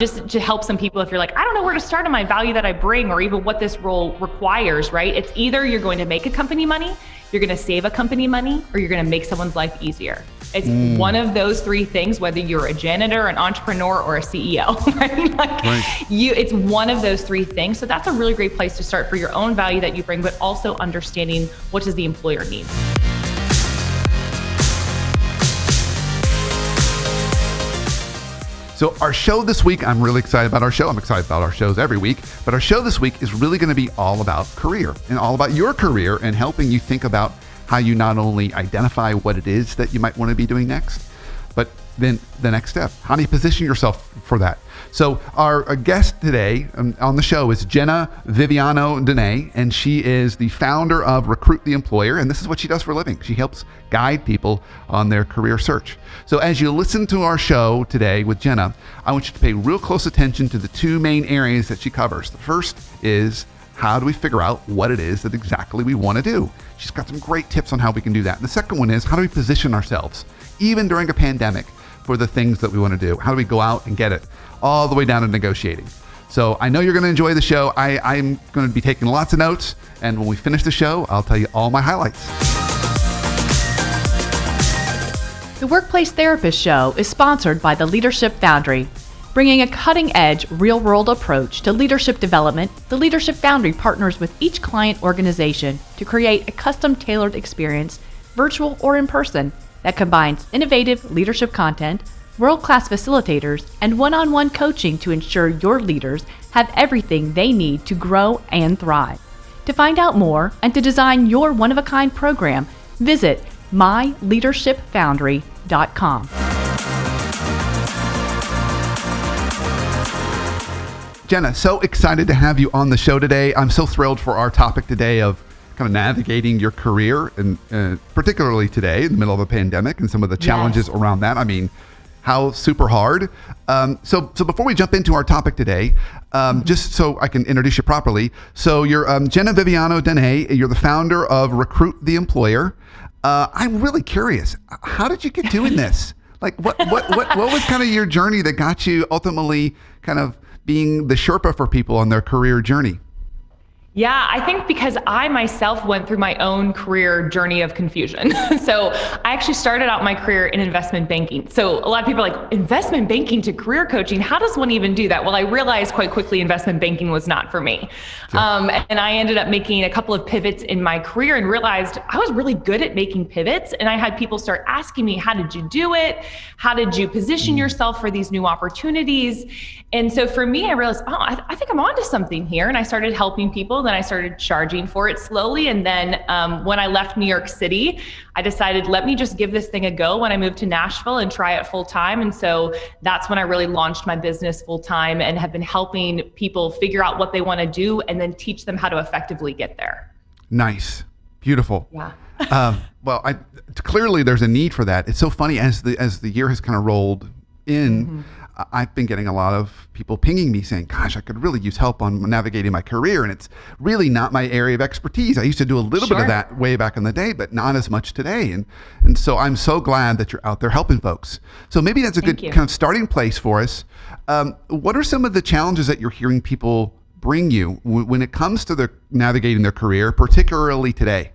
just to help some people, if you're like, I don't know where to start on my value that I bring or even what this role requires, right? It's either you're going to make a company money, you're going to save a company money, or you're going to make someone's life easier. It's one of those three things, whether you're a janitor, an entrepreneur, or a CEO, right? It's one of those three things. So that's a really great place to start for your own value that you bring, but also understanding what does the employer need. So our show this week, I'm really excited about our show. I'm excited about our shows every week, but our show this week is really going to be all about career and all about your career and helping you think about how you not only identify what it is that you might want to be doing next, but then the next step. How do you position yourself for that? So our guest today on the show is Jena Viviano, and she is the founder of Recruit the Employer, and this is what she does for a living. She helps guide people on their career search. So as you listen to our show today with Jena, I want you to pay real close attention to the two main areas that she covers. The first is, how do we figure out what it is that exactly we want to do? She's got some great tips on how we can do that. And the second one is, how do we position ourselves, even during a pandemic, for the things that we want to do? How do we go out and get it? All the way down to negotiating. So I know you're going to enjoy the show. I'm going to be taking lots of notes. And when we finish the show, I'll tell you all my highlights. The Workplace Therapist Show is sponsored by the Leadership Foundry. Bringing a cutting-edge, real-world approach to leadership development, the Leadership Foundry partners with each client organization to create a custom-tailored experience, virtual or in person, that combines innovative leadership content, world-class facilitators, and one-on-one coaching to ensure your leaders have everything they need to grow and thrive. To find out more and to design your one-of-a-kind program, visit myleadershipfoundry.com. Jena, so excited to have you on the show today. I'm so thrilled for our topic today of kind of navigating your career, and particularly today in the middle of a pandemic and some of the challenges around that. I mean, how super hard. So before we jump into our topic today, just so I can introduce you properly. So you're Jena Viviano, you're the founder of Recruit the Employer. I'm really curious. How did you get doing this? Like what was kind of your journey that got you ultimately kind of being the Sherpa for people on their career journey? Yeah, I think because I myself went through my own career journey of confusion. So I actually started out my career in investment banking. So a lot of people are like, investment banking to career coaching, how does one even do that? Well, I realized quite quickly investment banking was not for me. And I ended up making a couple of pivots in my career and realized I was really good at making pivots. And I had people start asking me, how did you do it? How did you position yourself for these new opportunities? And so for me, I realized, I think I'm onto something here. And I started helping people. Then I started charging for it slowly. And then when I left New York City, I decided, let me just give this thing a go when I moved to Nashville and try it full time. And so that's when I really launched my business full time and have been helping people figure out what they want to do and then teach them how to effectively get there. Nice. Beautiful. Yeah. Well, clearly there's a need for that. It's so funny as the year has kind of rolled in, I've been getting a lot of people pinging me saying, gosh, I could really use help on navigating my career. And it's really not my area of expertise. I used to do a little bit of that way back in the day, but not as much today. And so I'm so glad that you're out there helping folks. So maybe that's a good kind of starting place for us. What are some of the challenges that you're hearing people bring you when it comes to their navigating their career, particularly today?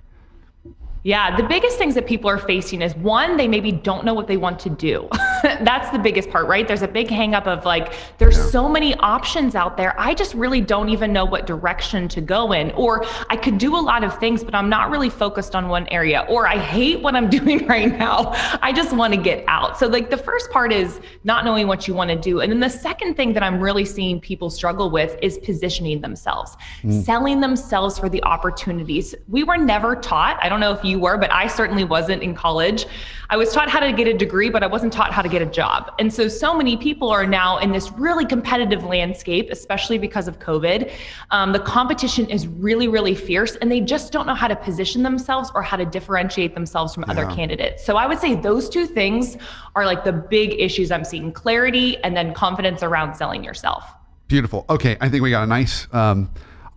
Yeah, the biggest things that people are facing is, one, they maybe don't know what they want to do. That's the biggest part, right? There's a big hang up of like, there's so many options out there. I just really don't even know what direction to go in. Or I could do a lot of things, but I'm not really focused on one area. Or I hate what I'm doing right now. I just want to get out. So like the first part is not knowing what you want to do. And then the second thing that I'm really seeing people struggle with is positioning themselves, selling themselves for the opportunities. We were never taught, I don't know if you were, but I certainly wasn't in college. I was taught how to get a degree, but I wasn't taught how to get a job. And so many people are now in this really competitive landscape, especially because of COVID. The competition is really, really fierce, and they just don't know how to position themselves or how to differentiate themselves from other candidates. So I would say those two things are like the big issues I'm seeing: clarity and then confidence around selling yourself. Beautiful. Okay, I think we got a nice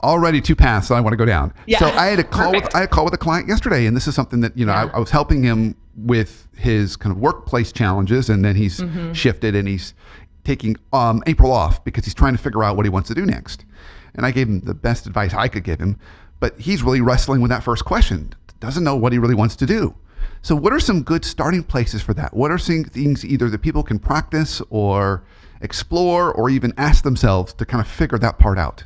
already two paths that I want to go down. Yeah. So I had a call with a client yesterday, and this is something that I was helping him with his kind of workplace challenges, and then he's shifted and he's taking April off because he's trying to figure out what he wants to do next. And I gave him the best advice I could give him, but he's really wrestling with that first question. Doesn't know what he really wants to do. So what are some good starting places for that? What are some things either that people can practice or explore or even ask themselves to kind of figure that part out?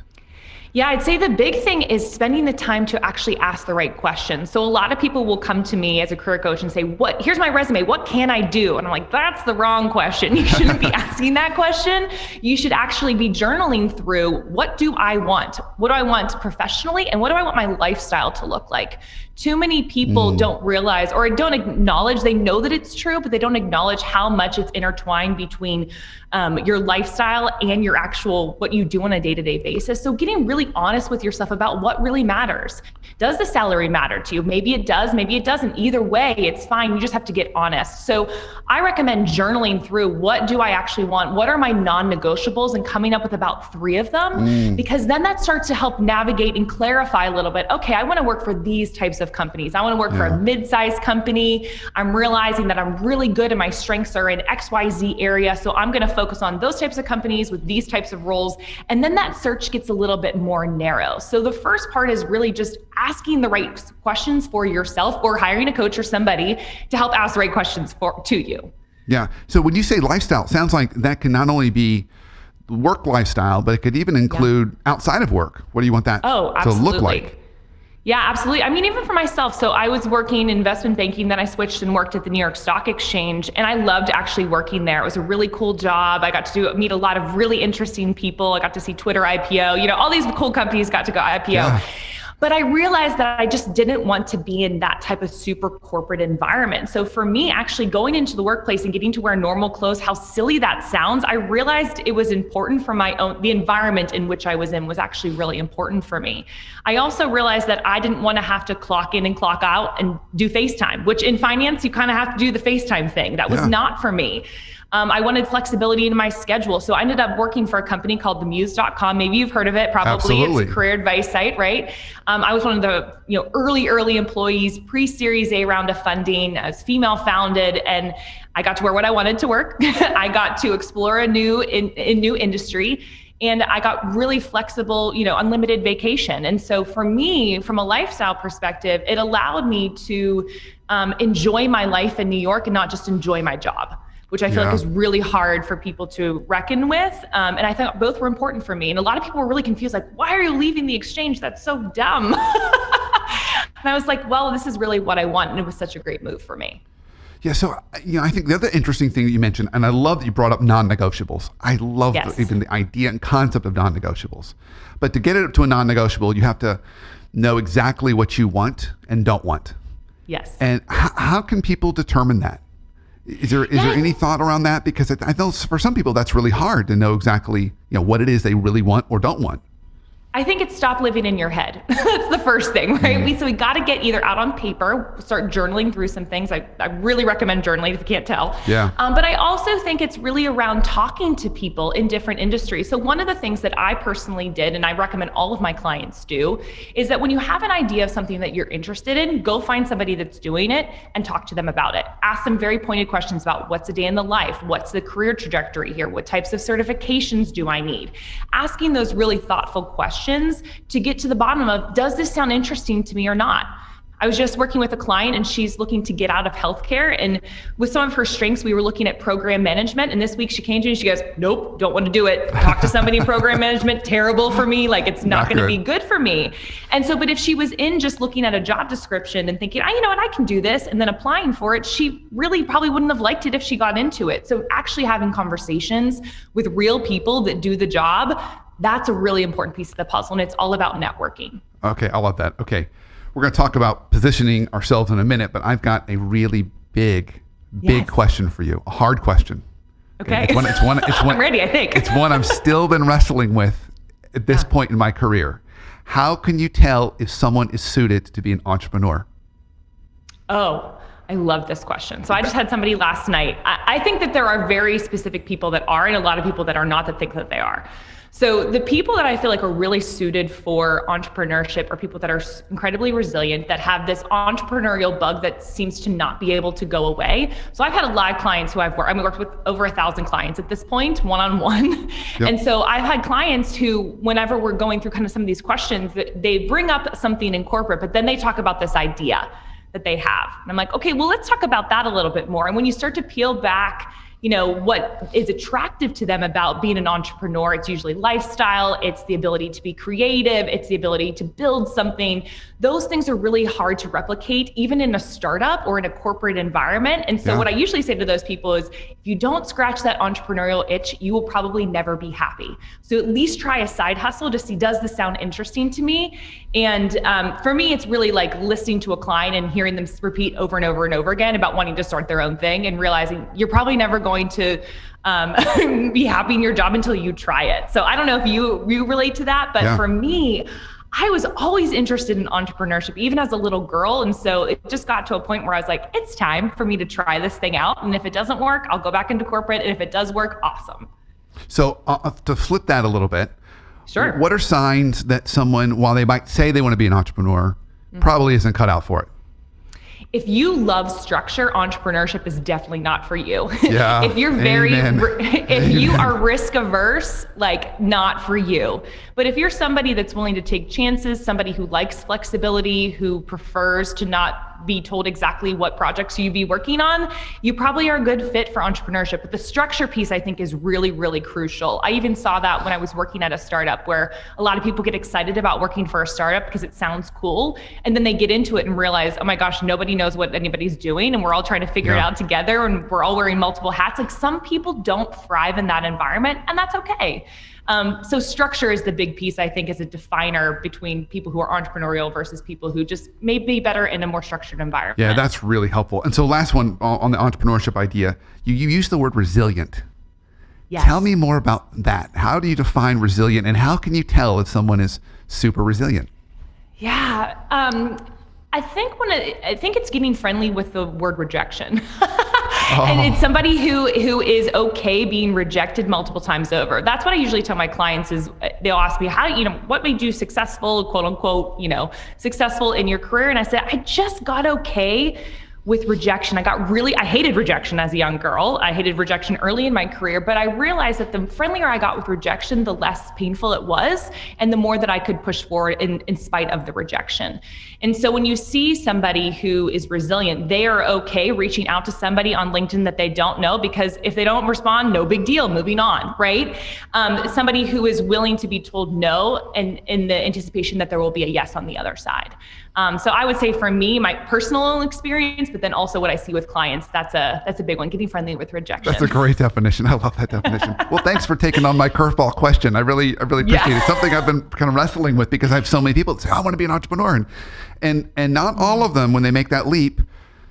Yeah, I'd say the big thing is spending the time to actually ask the right questions. So a lot of people will come to me as a career coach and say, here's my resume, what can I do? And I'm like, that's the wrong question. You shouldn't be asking that question. You should actually be journaling through, what do I want? What do I want professionally? And what do I want my lifestyle to look like? Too many people don't realize or don't acknowledge, they know that it's true, but they don't acknowledge how much it's intertwined between your lifestyle and your actual, what you do on a day-to-day basis. So getting really honest with yourself about what really matters. Does the salary matter to you? Maybe it does, maybe it doesn't. Either way, it's fine. You just have to get honest. So I recommend journaling through, what do I actually want? What are my non-negotiables? And coming up with about 3 of them, because then that starts to help navigate and clarify a little bit. Okay, I want to work for these types of companies. I want to work for a mid-sized company. I'm realizing that I'm really good and my strengths are in XYZ area. So I'm going to focus on those types of companies with these types of roles. And then that search gets a little bit more narrow. So the first part is really just asking the right questions for yourself, or hiring a coach or somebody to help ask the right questions to you. Yeah. So when you say lifestyle, it sounds like that can not only be work lifestyle, but it could even include outside of work. What do you want that to look like? Yeah, absolutely. I mean, even for myself, so I was working in investment banking, then I switched and worked at the New York Stock Exchange, and I loved actually working there. It was a really cool job. I got to meet a lot of really interesting people. I got to see Twitter IPO, all these cool companies got to go IPO. Yeah. But I realized that I just didn't want to be in that type of super corporate environment. So for me, actually going into the workplace and getting to wear normal clothes, how silly that sounds, I realized it was important for the environment in which I was in was actually really important for me. I also realized that I didn't want to have to clock in and clock out and do FaceTime, which in finance, you kind of have to do the FaceTime thing. That was not for me. I wanted flexibility in my schedule. So I ended up working for a company called themuse.com. Maybe you've heard of it, probably. Absolutely. It's a career advice site, right? I was one of the early employees, pre-Series A round of funding. I was female founded, and I got to wear what I wanted to work. I got to explore a new industry. And I got really flexible, unlimited vacation. And so for me, from a lifestyle perspective, it allowed me to enjoy my life in New York and not just enjoy my job, which I feel like is really hard for people to reckon with. And I thought both were important for me. And a lot of people were really confused, like, why are you leaving the exchange? That's so dumb. And I was like, well, this is really what I want. And it was such a great move for me. Yeah, so I think the other interesting thing that you mentioned, and I love that you brought up non-negotiables. I love even the idea and concept of non-negotiables. But to get it to a non-negotiable, you have to know exactly what you want and don't want. Yes. And how can people determine that? Is there any thought around that? Because I know for some people that's really hard to know exactly what it is they really want or don't want. I think it's stop living in your head. That's the first thing, right? So we got to get either out on paper, start journaling through some things. I really recommend journaling if you can't tell. Yeah. But I also think it's really around talking to people in different industries. So one of the things that I personally did, and I recommend all of my clients do, is that when you have an idea of something that you're interested in, go find somebody that's doing it and talk to them about it. Ask them very pointed questions about what's a day in the life, what's the career trajectory here, what types of certifications do I need? Asking those really thoughtful questions to get to the bottom of, does this sound interesting to me or not? I was just working with a client and she's looking to get out of healthcare. And with some of her strengths, we were looking at program management. And this week she came to me and she goes, nope, don't want to do it. Talk to somebody in program management, terrible for me. Like it's not going to be good for me. And so, but if she was in just looking at a job description and thinking, you know what, I can do this, and then applying for it, she really probably wouldn't have liked it if she got into it. So actually having conversations with real people that do the job, that's a really important piece of the puzzle. And it's all about networking. Okay, I love that. Okay. We're going to talk about positioning ourselves in a minute, but I've got a really big question for you, a hard question. Okay. It's one, I'm ready, I think. It's one I've still been wrestling with at this point in my career. How can you tell if someone is suited to be an entrepreneur? Oh, I love this question. So I just had somebody last night. I think that there are very specific people that are, and a lot of people that are not, that think that they are. So the people that I feel like are really suited for entrepreneurship are people that are incredibly resilient, that have this entrepreneurial bug that seems to not be able to go away. So I've had a lot of clients who I've worked with over 1,000 clients at this point, one-on-one. Yep. And so I've had clients who, whenever we're going through kind of some of these questions, that they bring up something in corporate, but then they talk about this idea that they have. And I'm like, okay, well, let's talk about that a little bit more. And when you start to peel back, what is attractive to them about being an entrepreneur, it's usually lifestyle, it's the ability to be creative, it's the ability to build something. Those things are really hard to replicate, even in a startup or in a corporate environment. And so what I usually say to those people is, if you don't scratch that entrepreneurial itch, you will probably never be happy. So at least try a side hustle to see, does this sound interesting to me? And for me, it's really like listening to a client and hearing them repeat over and over and over again about wanting to start their own thing, and realizing you're probably never going to be happy in your job until you try it. So I don't know if you relate to that, but for me, I was always interested in entrepreneurship, even as a little girl. And so it just got to a point where I was like, it's time for me to try this thing out. And if it doesn't work, I'll go back into corporate. And if it does work, awesome. So to flip that a little bit, sure. What are signs that someone, while they might say they want to be an entrepreneur, probably isn't cut out for it? If you love structure, entrepreneurship is definitely not for you. Yeah. If you're if you are risk averse, like, not for you. But if you're somebody that's willing to take chances, somebody who likes flexibility, who prefers to not be told exactly what projects you'd be working on, you probably are a good fit for entrepreneurship. But the structure piece, I think, is really, really crucial. I even saw that when I was working at a startup, where a lot of people get excited about working for a startup because it sounds cool. And then they get into it and realize, oh my gosh, nobody knows what anybody's doing. And we're all trying to figure it out together. And we're all wearing multiple hats. Like, some people don't thrive in that environment, and that's okay. So structure is the big piece, I think, is a definer between people who are entrepreneurial versus people who just may be better in a more structured environment. Yeah, that's really helpful. And so last one on the entrepreneurship idea, you use the word resilient. Yes. Tell me more about that. How do you define resilient, and how can you tell if someone is super resilient? Yeah. I think it's getting friendly with the word rejection. And it's somebody who is okay being rejected multiple times over. That's what I usually tell my clients is, they'll ask me, what made you successful, quote unquote, successful in your career? And I said, I just got okay with rejection. I hated rejection as a young girl. I hated rejection early in my career, but I realized that the friendlier I got with rejection, the less painful it was, and the more that I could push forward in spite of the rejection. And so when you see somebody who is resilient, they are okay reaching out to somebody on LinkedIn that they don't know, because if they don't respond, no big deal, moving on, right? Somebody who is willing to be told no, and in the anticipation that there will be a yes on the other side. So I would say, for me, my personal experience, but then also what I see with clients, that's a big one, getting friendly with rejection. That's a great definition. I love that definition. Well, thanks for taking on my curveball question. I really appreciate it. It's something I've been kind of wrestling with, because I have so many people that say, I want to be an entrepreneur. And not all of them, when they make that leap,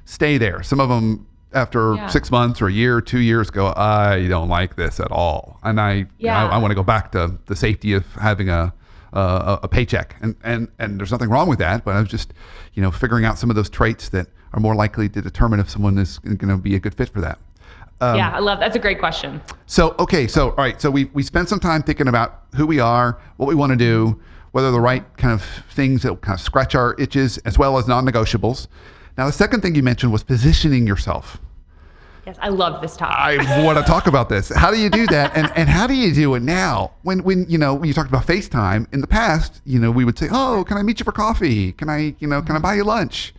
stay there. Some of them, after 6 months or a year or 2 years, go, I don't like this at all. And I want to go back to the safety of having a paycheck, and there's nothing wrong with that, but I was just figuring out some of those traits that are more likely to determine if someone is going to be a good fit for that. I love that's a great question. So all right, so we spent some time thinking about who we are, what we want to do, whether the right kind of things that will kind of scratch our itches, as well as non-negotiables. Now, the second thing you mentioned was positioning yourself. Yes, I love this topic. I want to talk about this. How do you do that? And how do you do it now? When you talked about FaceTime in the past, we would say, oh, can I meet you for coffee? Can I buy you lunch?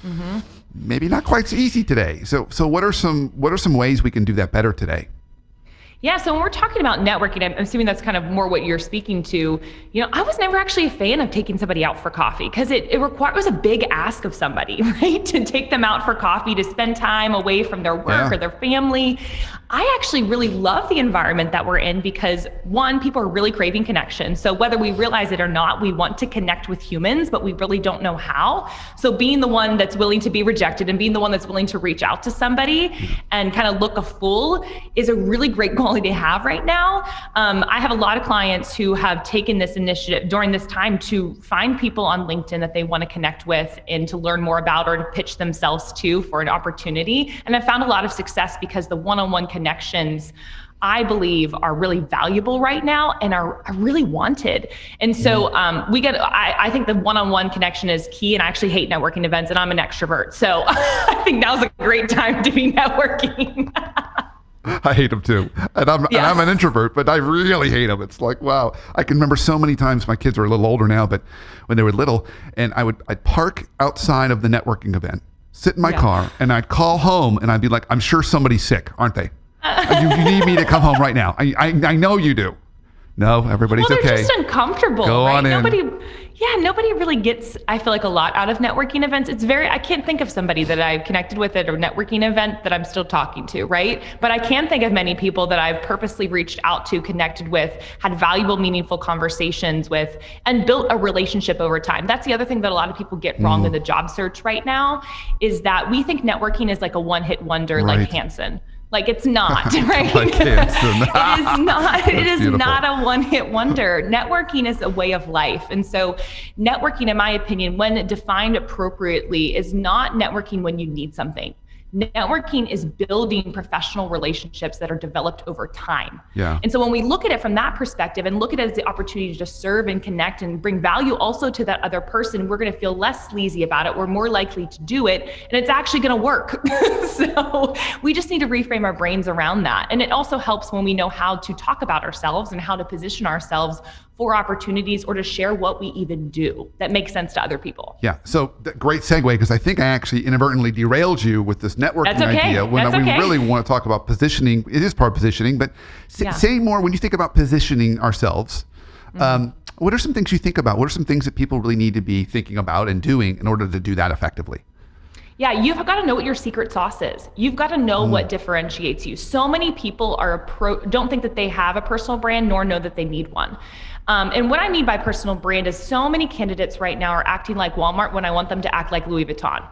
Mm-hmm. Maybe not quite so easy today. So what are some ways we can do that better today? Yeah, so when we're talking about networking, I'm assuming that's kind of more what you're speaking to. I was never actually a fan of taking somebody out for coffee, because it was a big ask of somebody, right? To take them out for coffee, to spend time away from their work or their family. I actually really love the environment that we're in, because one, people are really craving connection. So whether we realize it or not, we want to connect with humans, but we really don't know how. So being the one that's willing to be rejected and being the one that's willing to reach out to somebody and kind of look a fool is a really great quality to have right now. I have a lot of clients who have taken this initiative during this time to find people on LinkedIn that they want to connect with and to learn more about, or to pitch themselves to for an opportunity. And I found a lot of success, because the one-on-one connections I believe are really valuable right now and are really wanted. And so I think the one-on-one connection is key, and I actually hate networking events, and I'm an extrovert. So I think now's a great time to be networking. I hate them too. And I'm an introvert, but I really hate them. It's like, wow. I can remember so many times, my kids are a little older now, but when they were little, and I'd park outside of the networking event, sit in my car, and I'd call home, and I'd be like, I'm sure somebody's sick, aren't they? You need me to come home right now. I know you do. No, everybody's okay. They're just uncomfortable, Go right? on in. Nobody really gets, I feel like, a lot out of networking events. I can't think of somebody that I've connected with at a networking event that I'm still talking to, right? But I can think of many people that I've purposely reached out to, connected with, had valuable, meaningful conversations with, and built a relationship over time. That's the other thing that a lot of people get wrong in the job search right now, is that we think networking is like a one-hit wonder, like Hanson. Like, it's not, right? Like Hanson. It is not. It is beautiful. not a one-hit wonder. Networking is a way of life. And so networking, in my opinion, when defined appropriately, is not networking when you need something. Networking is building professional relationships that are developed over time. Yeah. And so when we look at it from that perspective and look at it as the opportunity to serve and connect and bring value also to that other person, we're going to feel less sleazy about it. We're more likely to do it, and it's actually going to work. So we just need to reframe our brains around that. And it also helps when we know how to talk about ourselves and how to position ourselves for opportunities, or to share what we even do that makes sense to other people. Yeah. So great segue, because I think I actually inadvertently derailed you with this networking idea when we really want to talk about positioning. It is part of positioning, but say more when you think about positioning ourselves. What are some things you think about? What are some things that people really need to be thinking about and doing in order to do that effectively? Yeah, you've got to know what your secret sauce is. You've got to know what differentiates you. So many people don't think that they have a personal brand, nor know that they need one. And what I mean by personal brand is, so many candidates right now are acting like Walmart when I want them to act like Louis Vuitton.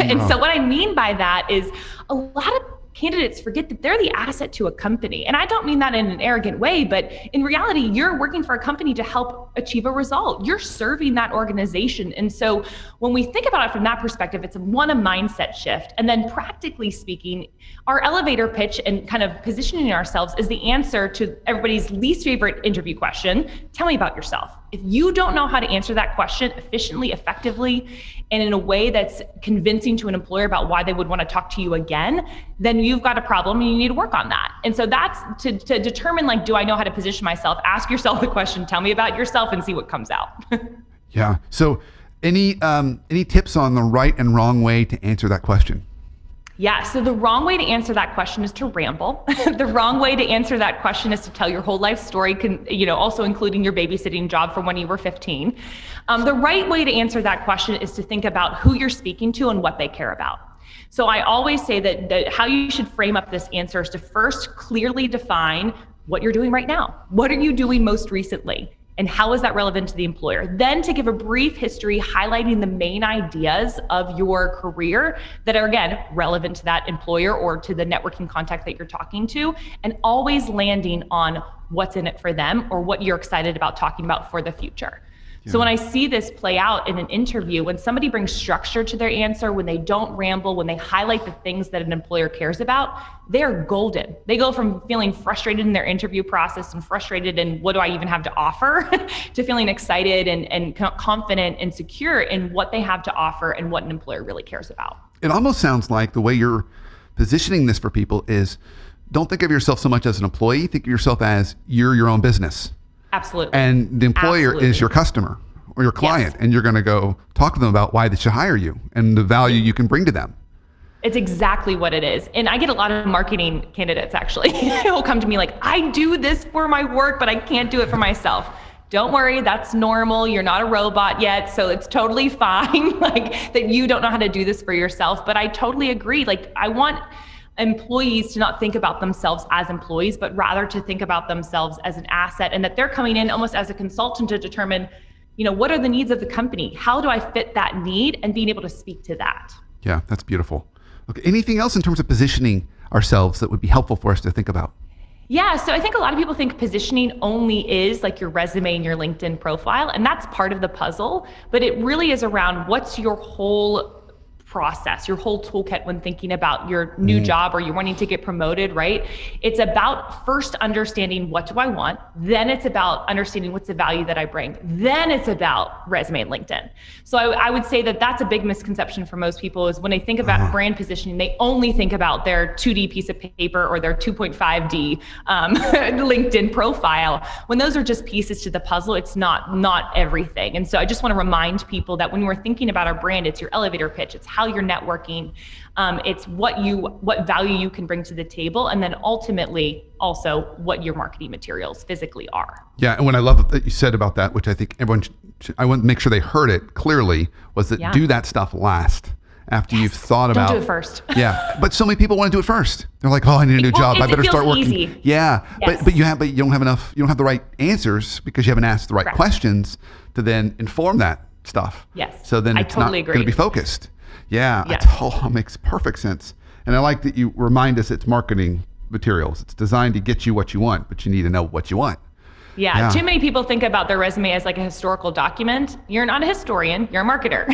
And so what I mean by that is, a lot of candidates forget that they're the asset to a company. And I don't mean that in an arrogant way, but in reality, you're working for a company to help achieve a result. You're serving that organization. And so when we think about it from that perspective, it's a mindset shift. And then practically speaking, our elevator pitch and kind of positioning ourselves is the answer to everybody's least favorite interview question: tell me about yourself. If you don't know how to answer that question efficiently, effectively, and in a way that's convincing to an employer about why they would want to talk to you again, then you've got a problem and you need to work on that. And so that's to determine, like, do I know how to position myself? Ask yourself the question, tell me about yourself, and see what comes out. Yeah. So any tips on the right and wrong way to answer that question? Yeah, so the wrong way to answer that question is to ramble. The wrong way to answer that question is to tell your whole life story, also including your babysitting job from when you were 15. The right way to answer that question is to think about who you're speaking to and what they care about. So I always say that how you should frame up this answer is to first clearly define what you're doing right now. What are you doing most recently? And how is that relevant to the employer? Then to give a brief history highlighting the main ideas of your career that are, again, relevant to that employer or to the networking contact that you're talking to, and always landing on what's in it for them or what you're excited about talking about for the future. So when I see this play out in an interview, when somebody brings structure to their answer, when they don't ramble, when they highlight the things that an employer cares about, they're golden. They go from feeling frustrated in their interview process and frustrated in what do I even have to offer to feeling excited and confident and secure in what they have to offer and what an employer really cares about. It almost sounds like the way you're positioning this for people is, don't think of yourself so much as an employee, think of yourself as you're your own business. Absolutely. And the employer is your customer or your client, and you're going to go talk to them about why they should hire you and the value you can bring to them. It's exactly what it is. And I get a lot of marketing candidates actually who'll come to me like, I do this for my work, but I can't do it for myself. Don't worry, that's normal. You're not a robot yet, so it's totally fine like that you don't know how to do this for yourself. But I totally agree. Like, I want employees to not think about themselves as employees, but rather to think about themselves as an asset, and that they're coming in almost as a consultant to determine, what are the needs of the company? How do I fit that need, and being able to speak to that. Yeah, that's beautiful. Okay, anything else in terms of positioning ourselves that would be helpful for us to think about? Yeah, so I think a lot of people think positioning only is like your resume and your LinkedIn profile, and that's part of the puzzle, but it really is around what's your whole process, your whole toolkit when thinking about your new job or you're wanting to get promoted, right? It's about first understanding what do I want, then it's about understanding what's the value that I bring, then it's about resume and LinkedIn. So I would say that that's a big misconception for most people is when they think about brand positioning, they only think about their 2D piece of paper or their 2.5D LinkedIn profile. When those are just pieces to the puzzle, it's not everything. And so I just want to remind people that when we're thinking about our brand, it's your elevator pitch, it's how you're networking, it's what value you can bring to the table, and then ultimately also what your marketing materials physically are. Yeah, and what I love that you said about that, which I think everyone I want to make sure they heard it clearly, was that do that stuff last. After you've thought about Don't do it first. Yeah, but so many people want to do it first. They're like, "Oh, I need a new job. I better start working." Easy. Yeah, yes. but you don't have enough. You don't have the right answers because you haven't asked the right questions to then inform that stuff. Yes. So then it's totally not going to be focused. Yeah, yes. Makes perfect sense. And I like that you remind us it's marketing materials. It's designed to get you what you want, but you need to know what you want. Yeah, too many people think about their resume as like a historical document. You're not a historian, you're a marketer.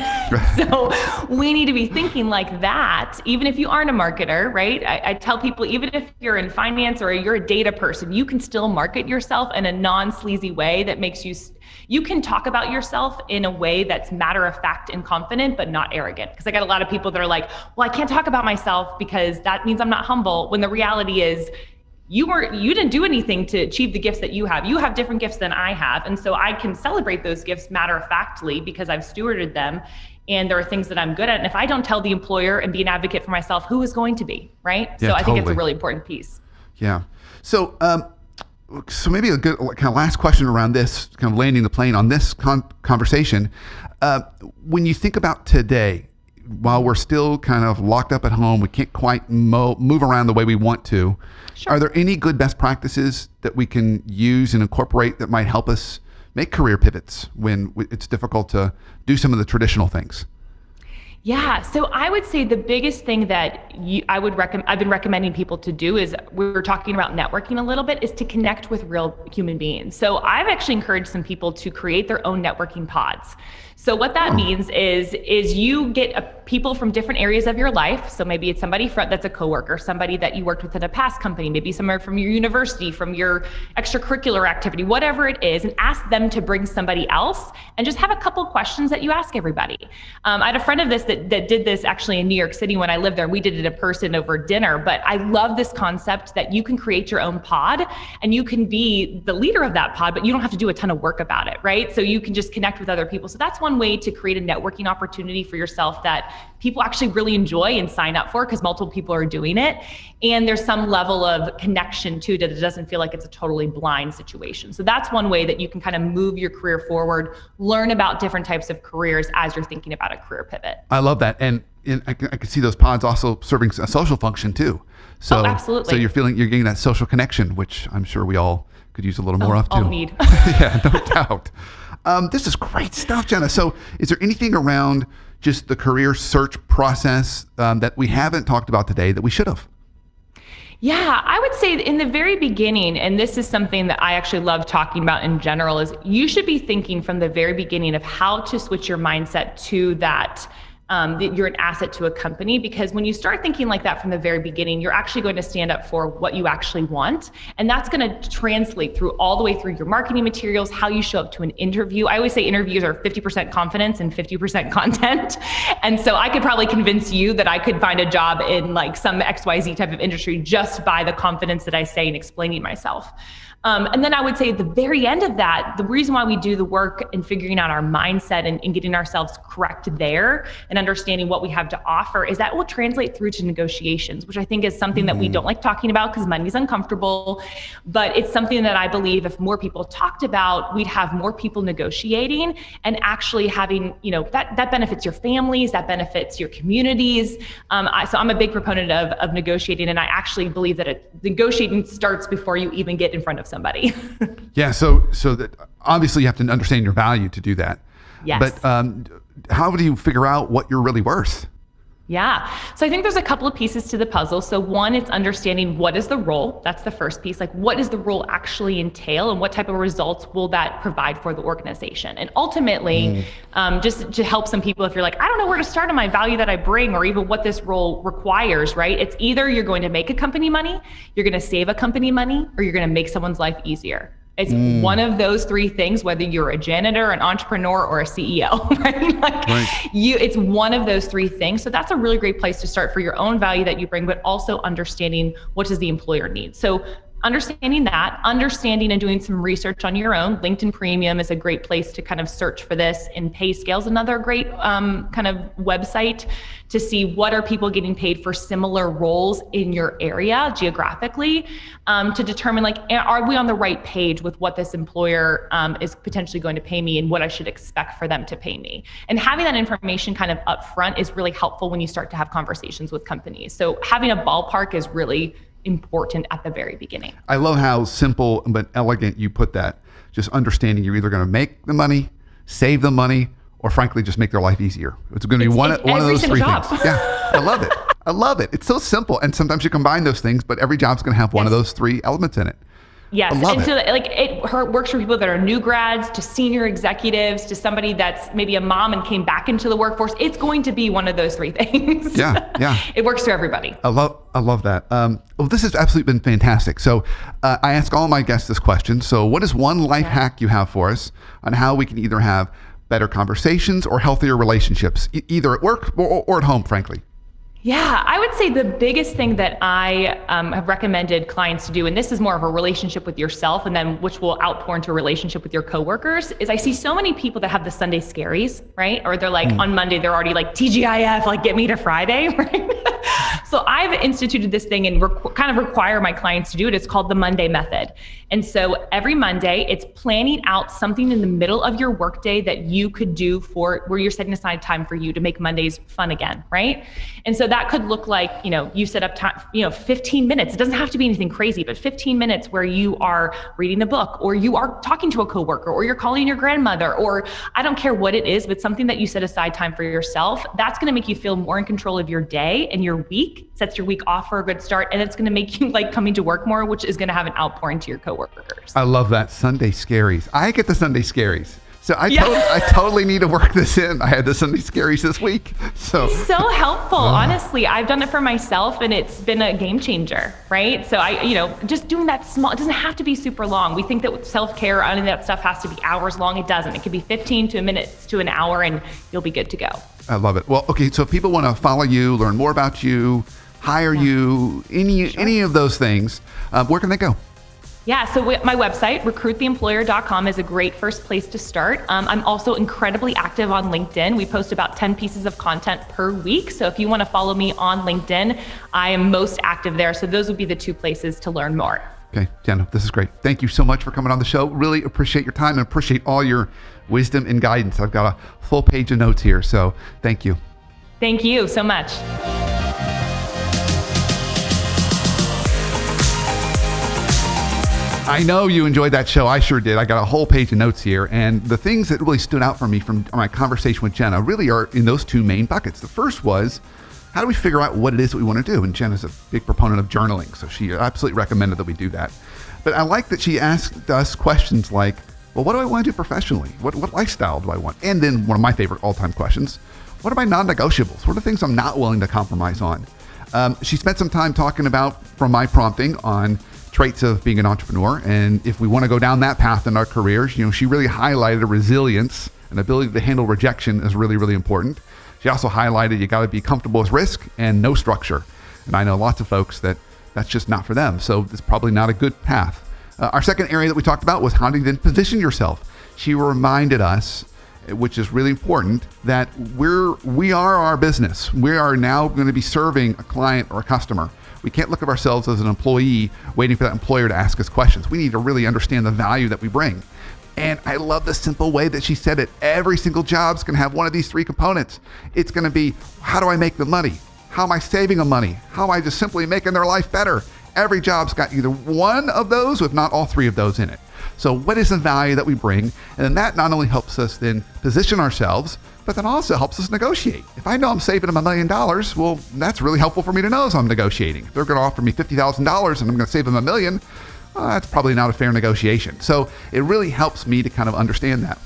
So we need to be thinking like that, even if you aren't a marketer, right? I tell people, even if you're in finance or you're a data person, you can still market yourself in a non-sleazy way that makes you can talk about yourself in a way that's matter of fact and confident, but not arrogant. Because I got a lot of people that are like, well, I can't talk about myself because that means I'm not humble. When the reality is, you didn't do anything to achieve the gifts that you have. You have different gifts than I have. And so I can celebrate those gifts matter-of-factly because I've stewarded them. And there are things that I'm good at. And if I don't tell the employer and be an advocate for myself, who is going to be, right? Yeah, so I think it's a totally. really important piece. Yeah. So maybe a good kind of last question around this, kind of landing the plane on this conversation. When you think about today, while we're still kind of locked up at home, we can't quite move around the way we want to. Sure. Are there any good best practices that we can use and incorporate that might help us make career pivots when it's difficult to do some of the traditional things? Yeah, so I would say the biggest thing that I've been recommending people to do is, we were talking about networking a little bit, is to connect with real human beings. So I've actually encouraged some people to create their own networking pods. So what that means is you get people from different areas of your life. So maybe it's somebody that's a coworker, somebody that you worked with at a past company, maybe somewhere from your university, from your extracurricular activity, whatever it is, and ask them to bring somebody else and just have a couple questions that you ask everybody. I had a friend of this that did this actually in New York City when I lived there. We did it in person over dinner, but I love this concept that you can create your own pod and you can be the leader of that pod, but you don't have to do a ton of work about it, right? So you can just connect with other people. So that's one way to create a networking opportunity for yourself that people actually really enjoy and sign up for because multiple people are doing it. And there's some level of connection too, that it doesn't feel like it's a totally blind situation. So that's one way that you can kind of move your career forward, learn about different types of careers as you're thinking about a career pivot. I love that. And I can see those pods also serving a social function too. So, absolutely. So you're getting that social connection, which I'm sure we all could use a little more of too. All need. Yeah, no doubt. This is great stuff, Jena. So is there anything around just the career search process that we haven't talked about today that we should have? Yeah, I would say in the very beginning, and this is something that I actually love talking about in general, is you should be thinking from the very beginning of how to switch your mindset to that you're an asset to a company, because when you start thinking like that from the very beginning, you're actually going to stand up for what you actually want. And that's going to translate through all the way through your marketing materials, how you show up to an interview. I always say interviews are 50% confidence and 50% content. And so I could probably convince you that I could find a job in like some XYZ type of industry just by the confidence that I say in explaining myself. And then I would say at the very end of that, the reason why we do the work in figuring out our mindset and getting ourselves correct there and understanding what we have to offer is that will translate through to negotiations, which I think is something that we don't like talking about because money's uncomfortable. But it's something that I believe if more people talked about, we'd have more people negotiating and actually having, that benefits your families, that benefits your communities. So I'm a big proponent of negotiating, and I actually believe that negotiating starts before you even get in front of somebody. Yeah, so that obviously you have to understand your value to do that. Yes. But how do you figure out what you're really worth? Yeah. So I think there's a couple of pieces to the puzzle. So one, it's understanding what is the role. That's the first piece. Like, what does the role actually entail and what type of results will that provide for the organization? And ultimately, just to help some people, if you're like, I don't know where to start on my value that I bring or even what this role requires, right? It's either you're going to make a company money, you're going to save a company money, or you're going to make someone's life easier. It's one of those three things, whether you're a janitor, an entrepreneur, or a CEO, right? It's one of those three things. So that's a really great place to start for your own value that you bring, but also understanding what does the employer need. So understanding and doing some research on your own. LinkedIn Premium is a great place to kind of search for this. And PayScale is another great kind of website to see what are people getting paid for similar roles in your area geographically, to determine, like, are we on the right page with what this employer is potentially going to pay me and what I should expect for them to pay me. And having that information kind of upfront is really helpful when you start to have conversations with companies. So having a ballpark is really important at the very beginning. I love how simple but elegant you put that. Just understanding you're either going to make the money, save the money, or frankly, just make their life easier. It's going to be one of those three things. Yeah, I love it. I love it. It's so simple. And sometimes you combine those things, but every job's going to have one of those three elements in it. Yes, and so like it works for people that are new grads to senior executives to somebody that's maybe a mom and came back into the workforce. It's going to be one of those three things. Yeah. It works for everybody. I love that. Well, this has absolutely been fantastic. So I ask all my guests this question. So what is one life hack you have for us on how we can either have better conversations or healthier relationships, either at work or at home, frankly? Yeah, I would say the biggest thing that I have recommended clients to do, and this is more of a relationship with yourself and then which will outpour into a relationship with your coworkers, is I see so many people that have the Sunday scaries, right? Or they're like on Monday, they're already like TGIF, like get me to Friday, right? So I've instituted this thing and kind of require my clients to do it. It's called the Monday method. And so every Monday, it's planning out something in the middle of your workday that you could do where you're setting aside time for you to make Mondays fun again, right? And so that could look like, you set up time, 15 minutes. It doesn't have to be anything crazy, but 15 minutes where you are reading a book or you are talking to a coworker or you're calling your grandmother, or I don't care what it is, but something that you set aside time for yourself. That's going to make you feel more in control of your day and your week, sets your week off for a good start. And it's going to make you like coming to work more, which is going to have an outpouring to your coworkers. I love that. Sunday scaries. I get the Sunday scaries. So I totally need to work this in. I had the Sunday scaries this week. So helpful. Honestly, I've done it for myself and it's been a game changer, right? So just doing that small, it doesn't have to be super long. We think that with self-care, any of that stuff has to be hours long. It doesn't. It could be 15 minutes to an hour and you'll be good to go. I love it. Well, okay. So if people want to follow you, learn more about you, hire you, any of those things, where can they go? Yeah, so my website, recruittheemployer.com, is a great first place to start. I'm also incredibly active on LinkedIn. We post about 10 pieces of content per week. So if you want to follow me on LinkedIn, I am most active there. So those would be the two places to learn more. Okay, Jena, this is great. Thank you so much for coming on the show. Really appreciate your time and appreciate all your wisdom and guidance. I've got a full page of notes here, so thank you. Thank you so much. I know you enjoyed that show. I sure did. I got a whole page of notes here. And the things that really stood out for me from my conversation with Jena really are in those two main buckets. The first was, how do we figure out what it is that we want to do? And Jena's a big proponent of journaling, so she absolutely recommended that we do that. But I like that she asked us questions like, well, what do I want to do professionally? What lifestyle do I want? And then one of my favorite all-time questions, what are my non-negotiables? What are things I'm not willing to compromise on? She spent some time talking about, from my prompting, on traits of being an entrepreneur. And if we want to go down that path in our careers, she really highlighted a resilience and ability to handle rejection is really, really important. She also highlighted you got to be comfortable with risk and no structure. And I know lots of folks that's just not for them. So it's probably not a good path. Our second area that we talked about was how to then position yourself. She reminded us, which is really important, that we are our business. We are now going to be serving a client or a customer. We can't look at ourselves as an employee waiting for that employer to ask us questions. We need to really understand the value that we bring. And I love the simple way that she said it. Every single job's going to have one of these three components. It's going to be, how do I make the money? How am I saving them money? How am I just simply making their life better? Every job's got either one of those, if not all three of those in it. So what is the value that we bring? And then that not only helps us then position ourselves, but that also helps us negotiate. If I know I'm saving them $1 million, well, that's really helpful for me to know as I'm negotiating. If they're going to offer me $50,000 and I'm going to save them $1 million, well, that's probably not a fair negotiation. So it really helps me to kind of understand that.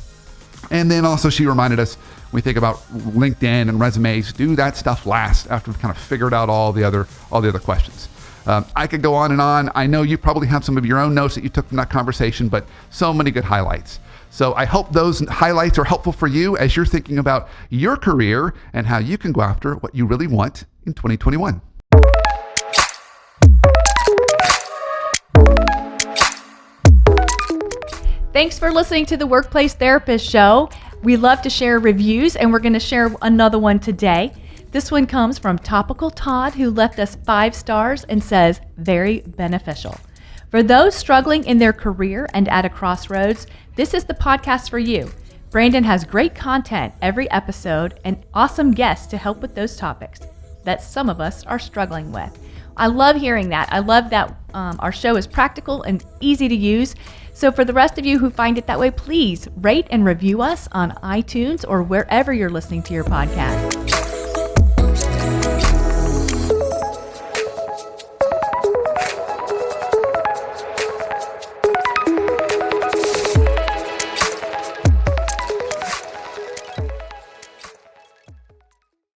And then also she reminded us, when we think about LinkedIn and resumes, do that stuff last after we've kind of figured out all the other questions. I could go on and on. I know you probably have some of your own notes that you took from that conversation, but so many good highlights. So I hope those highlights are helpful for you as you're thinking about your career and how you can go after what you really want in 2021. Thanks for listening to the Workplace Therapist Show. We love to share reviews, and we're going to share another one today. This one comes from Topical Todd, who left us 5 stars and says, very beneficial. For those struggling in their career and at a crossroads, this is the podcast for you. Brandon has great content every episode and awesome guests to help with those topics that some of us are struggling with. I love hearing that. I love that our show is practical and easy to use. So for the rest of you who find it that way, please rate and review us on iTunes or wherever you're listening to your podcast.